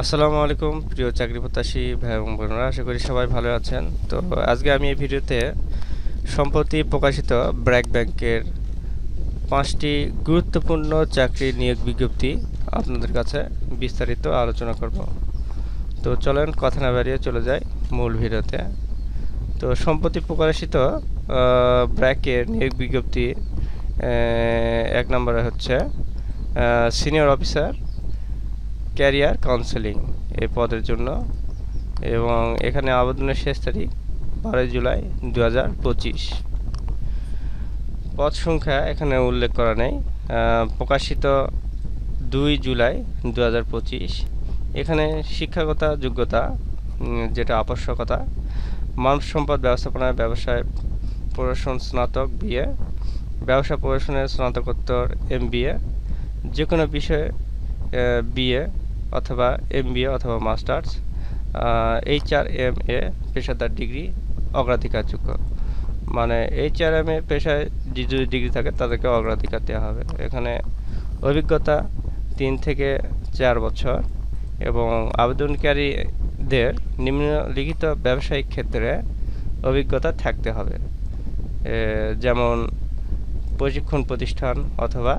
আসসালামু আলাইকুম প্রিয় চাকরি প্রত্যাশী ভাই এবং বোনেরা, আশা করি সবাই ভালো আছেন। তো আজকে আমি এই ভিডিওতে সম্প্রতি প্রকাশিত ব্র্যাক ব্যাংকের 5টি গুরুত্বপূর্ণ চাকরি নিয়োগ বিজ্ঞপ্তি আপনাদের কাছে বিস্তারিত আলোচনা করব। তো চলেন কথা না বাড়িয়ে চলে যাই মূল ভিডিওতে। তো সম্প্রতি প্রকাশিত ব্র্যাকের নিয়োগ বিজ্ঞপ্তি এক নম্বরে হচ্ছে সিনিয়র অফিসার ক্যারিয়ার কাউন্সেলিং এই পদের জন্য, এবং এখানে আবেদনের শেষ তারিখ 12 জুলাই 2025। পদ সংখ্যা এখানে উল্লেখ করা নেই। প্রকাশিত 2 জুলাই 2025। এখানে শিক্ষাগত যোগ্যতা যেটা আবশ্যকতা, মানব সম্পদ ব্যবস্থাপনায় ব্যবসায় প্রশাসন স্নাতক বিএ, ব্যবসা প্রশাসনের স্নাতকোত্তর MBA, যে কোনো বিষয়ে বিএ অথবা MBA অথবা মাস্টার্স, HRMA পেশাদার ডিগ্রি অগ্রাধিকারযোগ্য। মানে HRMA পেশায় যদি ডিগ্রি থাকে তাদেরকে অগ্রাধিকার দেওয়া হবে। এখানে অভিজ্ঞতা 3 থেকে 4 বছর, এবং আবেদনকারীদের নিম্নলিখিত ব্যবসায়িক ক্ষেত্রে অভিজ্ঞতা থাকতে হবে, যেমন প্রশিক্ষণ প্রতিষ্ঠান অথবা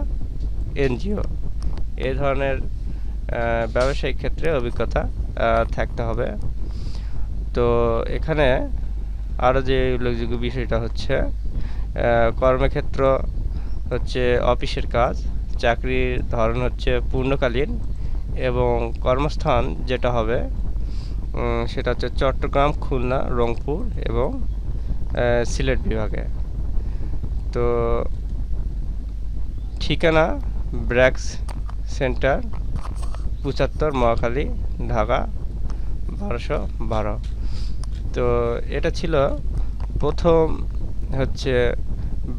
NGO, এই ধরনের ব্যবসায়িক ক্ষেত্রে অভিজ্ঞতা থাকতে হবে। তো এখানে আরও যে উল্লেখযোগ্য বিষয়টা হচ্ছে কর্মক্ষেত্র হচ্ছে অফিসের কাজ, চাকরির ধরন হচ্ছে পূর্ণকালীন, এবং কর্মস্থান যেটা হবে সেটা হচ্ছে চট্টগ্রাম, খুলনা, রংপুর এবং সিলেট বিভাগে। তো ঠিকানা ব্র্যাক্স সেন্টার 75 মহাখালী, ঢাকা 1212। তো এটা ছিল প্রথম হচ্ছে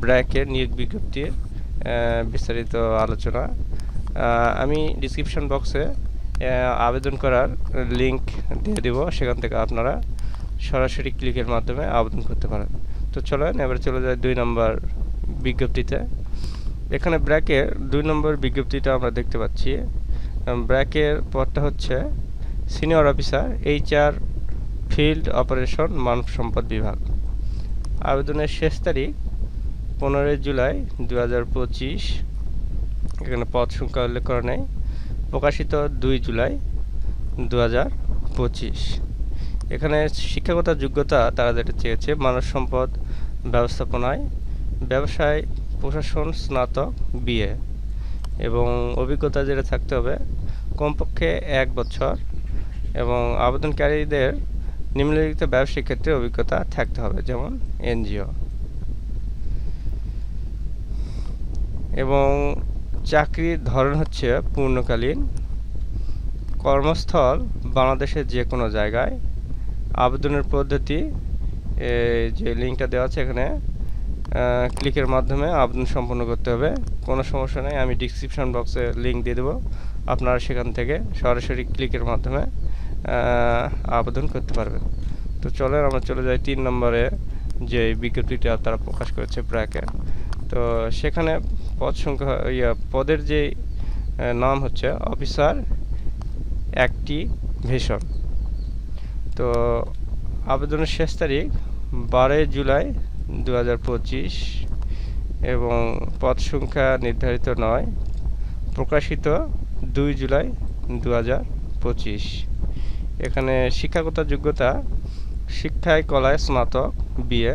ব্র্যাকের নিয়োগ বিজ্ঞপ্তির বিস্তারিত আলোচনা। আমি ডিসক্রিপশন বক্সে আবেদন করার লিংক দিয়ে দেব, সেখান থেকে আপনারা সরাসরি ক্লিকের মাধ্যমে আবেদন করতে পারেন। তো চলেন এবার চলে যায় 2 নম্বর বিজ্ঞপ্তিতে। এখানে ব্র্যাকের 2 নম্বর বিজ্ঞপ্তিটা আমরা দেখতে পাচ্ছি। ব্র্যাকের পদটা হচ্ছে senior officer HR field operation মানব সম্পদ বিভাগ। আবেদনের শেষ তারিখ 15 জুলাই 2025। এখানে পদ সংখ্যা উল্লেখ করা নেই। প্রকাশিত 2 জুলাই 2025। এখানে শিক্ষাগত যোগ্যতা তারা যেটা চেয়েছে মানব সম্পদ ব্যবস্থাপনায় ব্যবসায় প্রশাসন স্নাতক BA, এবং অভিজ্ঞতা যেটা থাকতে হবে কমপক্ষে 1 বছর, এবং আবেদনকারীদের নিম্নলিখিত ব্যবসায়িক ক্ষেত্রে অভিজ্ঞতা থাকতে হবে, যেমন NGO। এবং চাকরির ধরন হচ্ছে পূর্ণকালীন, কর্মস্থল বাংলাদেশের যে কোনো জায়গায়। আবেদনের পদ্ধতি যে লিঙ্কটা দেওয়া আছে এখানে ক্লিকের মাধ্যমে আবেদন সম্পন্ন করতে হবে। কোনো সমস্যা নেই, আমি ডিসক্রিপশন বক্সে লিঙ্ক দিয়ে দেবো, আপনারা সেখান থেকে সরাসরি ক্লিকের মাধ্যমে আবেদন করতে পারবেন। তো চলেন আমরা চলে যাই 3 নম্বরে, যে বিজ্ঞপ্তিটা তারা প্রকাশ করেছে ব্র্যাকে। তো সেখানে পদ সংখ্যা পদের যে নাম হচ্ছে অফিসার অ্যাক্টিভেশন। তো আবেদনের শেষ তারিখ 12 জুলাই 2025, এবং পদ সংখ্যা নির্ধারিত নয়। প্রকাশিত 2 জুলাই 2025। এখানে শিক্ষাগত যোগ্যতা শিক্ষায় কলায় স্নাতক BA,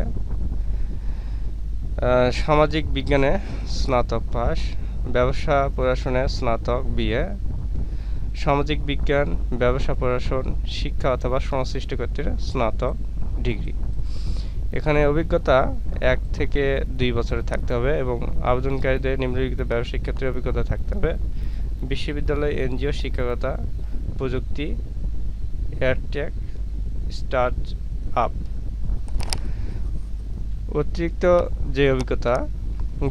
সামাজিক বিজ্ঞানে স্নাতক পাস, ব্যবসা প্রশাসনে স্নাতক BA, সামাজিক বিজ্ঞান ব্যবসা প্রশাসন শিক্ষা অথবা সংশ্লিষ্ট ক্ষেত্রে স্নাতক ডিগ্রি। এখানে অভিজ্ঞতা 1 থেকে 2 বছরের থাকতে হবে, এবং আবেদনকারীদের নিম্নলিখিত ব্যবসায়িক ক্ষেত্রে অভিজ্ঞতা থাকতে হবে বিশ্ববিদ্যালয়, NGO, শিক্ষকতা, প্রযুক্তি, এয়ারটেক, স্টার্ট আপ। অতিরিক্ত যে অভিজ্ঞতা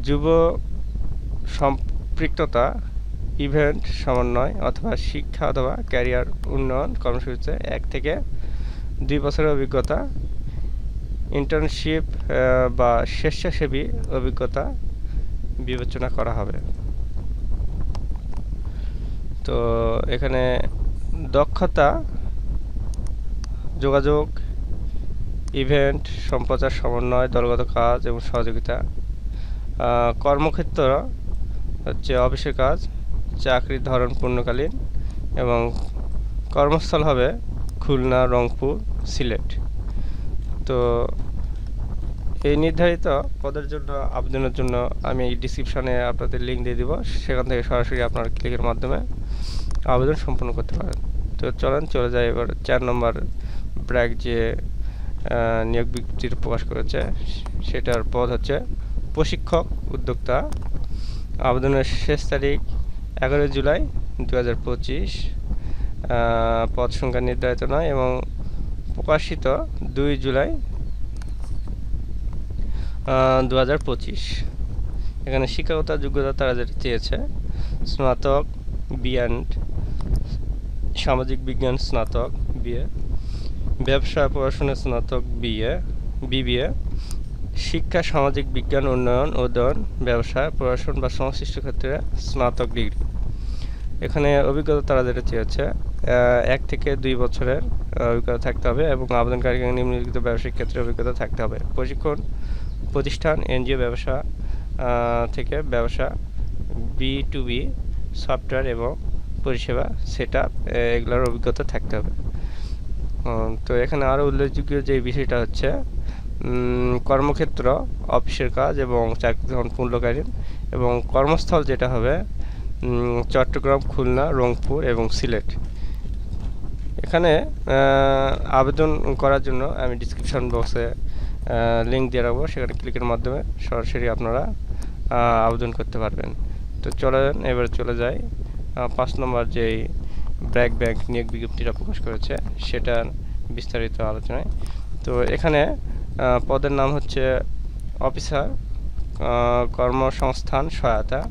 যুব সম্পৃক্ততা, ইভেন্ট সমন্বয় অথবা শিক্ষা অথবা ক্যারিয়ার উন্নয়ন কর্মসূচিতে 1 থেকে 2 বছরের অভিজ্ঞতা, ইন্টার্নশিপ বা স্বেচ্ছাসেবী অভিজ্ঞতা বিবেচনা করা হবে। তো এখানে দক্ষতা, যোগাযোগ, ইভেন্ট, সম্প্রচার, সমন্বয়, দলগত কাজ এবং সহযোগিতা। কর্মক্ষেত্র হচ্ছে অফিসের কাজ, চাকরির ধরন পূর্ণকালীন এবং কর্মস্থল হবে খুলনা, রংপুর, সিলেট। তো এই নির্ধারিত পদের জন্য আবেদনের জন্য আমি ডিসক্রিপশনে আপনাদের লিঙ্ক দিয়ে দিব, সেখান থেকে সরাসরি আপনার ক্লিকের মাধ্যমে আবেদন সম্পন্ন করতে পারেন। তো চলে যাই এবার 4 নম্বর ব্র্যাক যে নিয়োগ বিজ্ঞপ্তির প্রকাশ করেছে, সেটার পদ হচ্ছে প্রশিক্ষক উদ্যোক্তা। আবেদনের শেষ তারিখ 11 জুলাই 2025। পদ সংখ্যা নির্ধারিত নয় এবং প্রকাশিত 2 জুলাই 2025। এখানে শিক্ষাগত যোগ্যতা তারা যেটা চেয়েছে, স্নাতক বিএড, সামাজিক বিজ্ঞান স্নাতক বিএ, ব্যবসা প্রশাসনের স্নাতক বিবিএ, শিক্ষা সামাজিক বিজ্ঞান উন্নয়ন ব্যবসা প্রশাসন বা সংশ্লিষ্ট ক্ষেত্রে স্নাতক ডিগ্রি। এখানে অভিজ্ঞতা তারা যেটা চেয়েছে 1 থেকে 2 বছরের অভিজ্ঞতা থাকতে হবে এবং আবেদনকারীকে নিম্নলিখিত ব্যবসায়িক ক্ষেত্রে অভিজ্ঞতা থাকতে হবে। প্রশিক্ষণ প্রতিষ্ঠান, এনজিও, ব্যবসা থেকে ব্যবসা, B2B সফটওয়্যার এবং পরিষেবা সেটআপ, এগুলোর অভিজ্ঞতা থাকতে হবে। তো এখানে আরও উল্লেখযোগ্য যে বিষয়টা হচ্ছে কর্মক্ষেত্র অফিসের কাজ এবং চাকরি ধরন পূর্ণকালীন এবং কর্মস্থল যেটা হবে চট্টগ্রাম, খুলনা, রংপুর এবং সিলেট। এখানে আবেদন করার জন্য আমি ডিসক্রিপশন বক্সে লিঙ্ক দিয়ে রাখবো, সেখানে ক্লিকের মাধ্যমে সরাসরি আপনারা আবেদন করতে পারবেন। তো এবার চলে যাই 5 নম্বর যেই ব্র্যাক ব্যাংক নিয়োগ বিজ্ঞপ্তিটা প্রকাশ করেছে সেটার বিস্তারিত আলোচনায়। তো এখানে পদের নাম হচ্ছে অফিসার কর্মসংস্থান সহায়তা।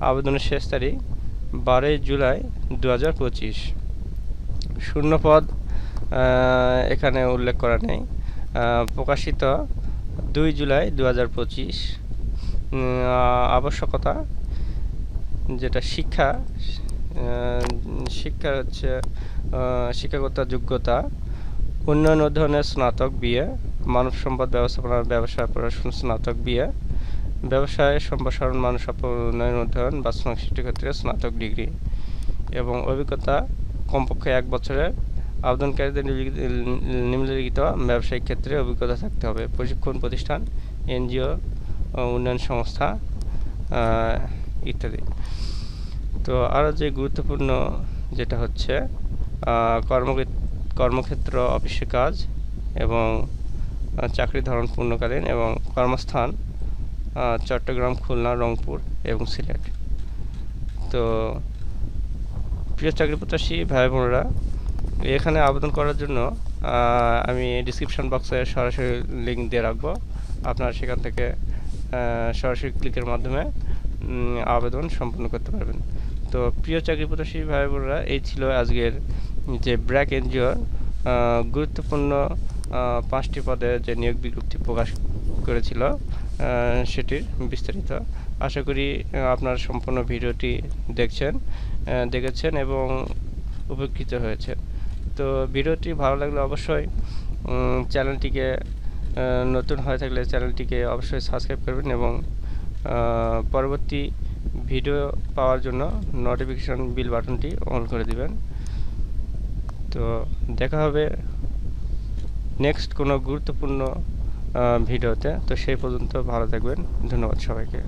আবেদনের শেষ তারিখ 12 জুলাই 2025। শূন্য পদ এখানে উল্লেখ করা নেই। প্রকাশিত 2 জুলাই 2025। আবশ্যকতা যেটা শিক্ষা হচ্ছে শিক্ষাগত যোগ্যতা উন্নয়ন অধ্যয়নের স্নাতক বিএ, মানব সম্পদ ব্যবস্থাপনা ব্যবসা প্রশাসন স্নাতক বিএ, ব্যবসায় সম্প্রসারণ মানব সম্পদ উন্নয়ন অধ্যয়ন বা সংশ্লিষ্ট ক্ষেত্রে স্নাতক ডিগ্রি এবং অভিজ্ঞতা কমপক্ষে 1 বছরের। আবেদনকারীদের নিম্নলিখিত ব্যবসায়িক ক্ষেত্রে অভিজ্ঞতা থাকতে হবে। প্রশিক্ষণ প্রতিষ্ঠান, এনজিও, উন্নয়ন সংস্থা ইত্যাদি। তো আরও যে গুরুত্বপূর্ণ যেটা হচ্ছে কর্মক্ষেত্র অফিসের কাজ এবং চাকরির ধরন পূর্ণকালীন এবং কর্মস্থান চট্টগ্রাম, খুলনা, রংপুর এবং সিলেট। তো প্রিয় চাকরি প্রত্যাশী ভাই বোনেরা, এখানে আবেদন করার জন্য আমি ডিসক্রিপশন বক্সে সরাসরি লিঙ্ক দিয়ে রাখবো, আপনারা সেখান থেকে সরাসরি ক্লিকের মাধ্যমে আবেদন সম্পন্ন করতে পারবেন। তো প্রিয় চাকরি প্রত্যাশী ভাই বোনেরা, এই ছিল আজকের যে ব্র্যাক এনজিওর গুরুত্বপূর্ণ 5টি পদে যে নিয়োগ বিজ্ঞপ্তি প্রকাশ করেছিল সেটির বিস্তারিত। আশা করি আপনারা সম্পূর্ণ ভিডিওটি দেখেছেন এবং উপকৃত হয়েছেন। তো ভিডিওটি ভালো লাগলে অবশ্যই চ্যানেলটিকে নতুন হয়ে থাকলে চ্যানেলটিকে অবশ্যই সাবস্ক্রাইব করবেন এবং পরবর্তী ভিডিও পাওয়ার জন্য নোটিফিকেশন বেল বাটনটি অন করে দিবেন। তো দেখা হবে নেক্সট কোনো গুরুত্বপূর্ণ ভিডিওতে। তো সেই পর্যন্ত ভালো থাকবেন। ধন্যবাদ সবাইকে।